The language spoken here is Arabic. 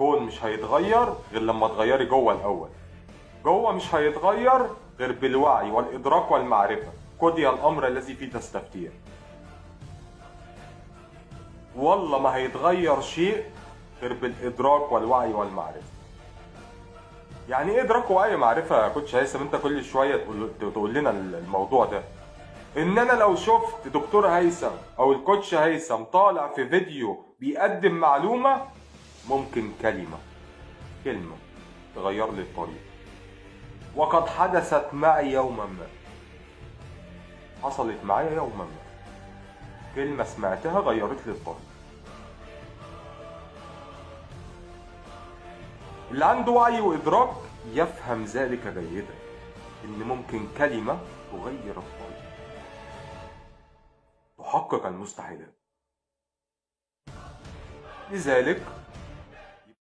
الكون مش هيتغير غير لما تغيري جوه الأول. جوه مش هيتغير غير بالوعي والإدراك والمعرفة. قضي الأمر الذي فيه تستفتير. والله ما هيتغير شيء غير بالإدراك والوعي والمعرفة. يعني ايه إدراك ووعي معرفة يا كوتش هيثم؟ انت كل شوية تقول لنا الموضوع ده. ان انا لو شفت دكتور هيثم او الكوتش هيثم طالع في فيديو بيقدم معلومة، ممكن كلمة تغير لي الطريق. وقد حدثت معي يوما ما، حصلت معايا يوما ما، كلمة سمعتها غيرت لي الطريق. اللي عنده وعي وإدراك يفهم ذلك جيدا، إن ممكن كلمة تغير الطريق، تحقق المستحيلات. لذلك